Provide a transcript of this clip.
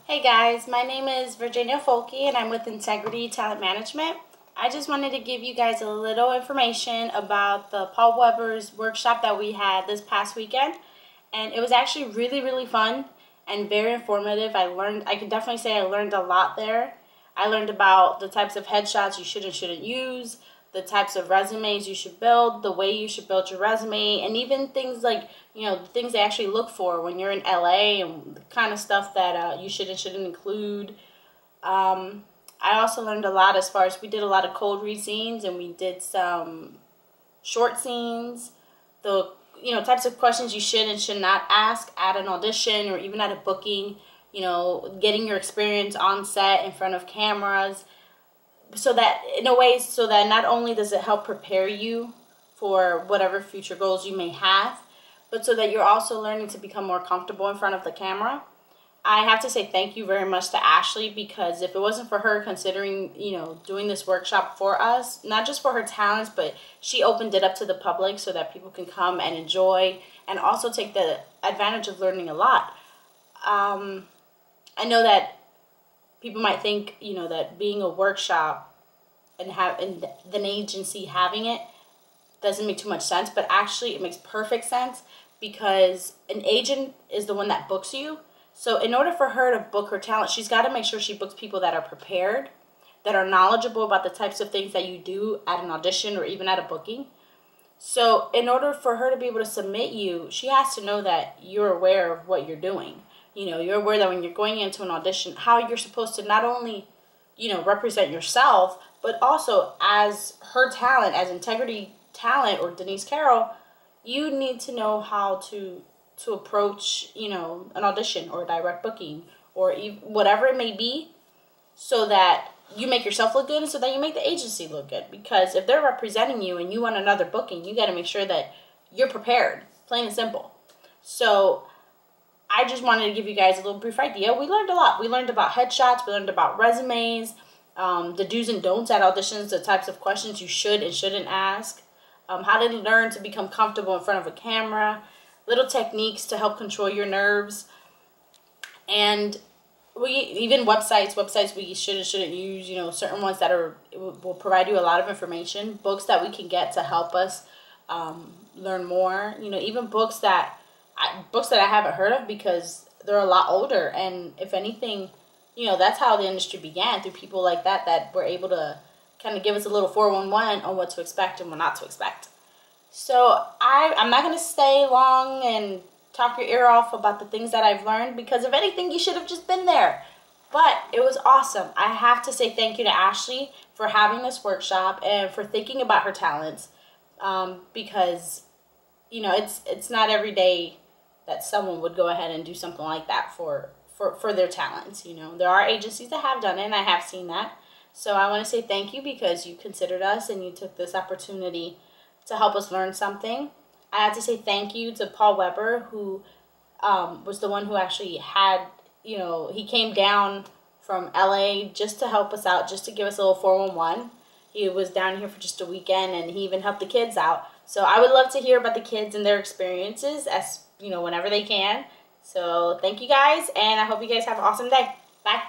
Hey guys, my name is Virginia Folke and I'm with Integrity Talent Management. I just wanted to give you guys a little information about the Paul Weber's workshop that we had this past weekend. And it was actually really fun and very informative. I can definitely say I learned a lot there. I learned about the types of headshots you should and shouldn't use, the types of resumes you should build, the way you should build your resume, and even things like, the things they actually look for when you're in LA and the kind of stuff that you should and shouldn't include. I also learned a lot as far as we did a lot of cold read scenes and we did some short scenes, the types of questions you should and should not ask at an audition or even at a booking, getting your experience on set in front of cameras. So that in a way, so that not only does it help prepare you for whatever future goals you may have, but so that you're also learning to become more comfortable in front of the camera. I have to say thank you very much to Ashley, because if it wasn't for her considering, doing this workshop for us, not just for her talents, but she opened it up to the public so that people can come and enjoy and also take the advantage of learning a lot. I know that people might think, that being a workshop and an agency having it doesn't make too much sense, but actually it makes perfect sense, because an agent is the one that books you. So in order for her to book her talent, she's got to make sure she books people that are prepared, that are knowledgeable about the types of things that you do at an audition or even at a booking. So in order for her to be able to submit you, she has to know that you're aware of what you're doing. You're aware that when you're going into an audition, how you're supposed to not only, represent yourself, but also as her talent, as Integrity Talent or Denise Carroll, you need to know how to approach, an audition or a direct booking or whatever it may be, so that you make yourself look good and so that you make the agency look good. Because if they're representing you and you want another booking, you got to make sure that you're prepared, plain and simple. So I just wanted to give you guys a little brief idea. We learned a lot. We learned about headshots. We learned about resumes, the do's and don'ts at auditions, the types of questions you should and shouldn't ask, how to learn to become comfortable in front of a camera, little techniques to help control your nerves, and even websites we should and shouldn't use, certain ones that will provide you a lot of information, books that we can get to help us learn more, even books that I haven't heard of because they're a lot older. And if anything, that's how the industry began, through people like that were able to kind of give us a little 411 on what to expect and what not to expect. So I'm not going to stay long and talk your ear off about the things that I've learned, because if anything, you should have just been there. But it was awesome. I have to say thank you to Ashley for having this workshop and for thinking about her talents, because, it's not every day that someone would go ahead and do something like that for their talents. There are agencies that have done it, and I have seen that. So I want to say thank you, because you considered us and you took this opportunity to help us learn something. I have to say thank you to Paul Weber, who was the one who actually had, he came down from LA just to help us out, just to give us a little 411. He was down here for just a weekend, and he even helped the kids out. So I would love to hear about the kids and their experiences, as whenever they can. So thank you guys, and I hope you guys have an awesome day. Bye.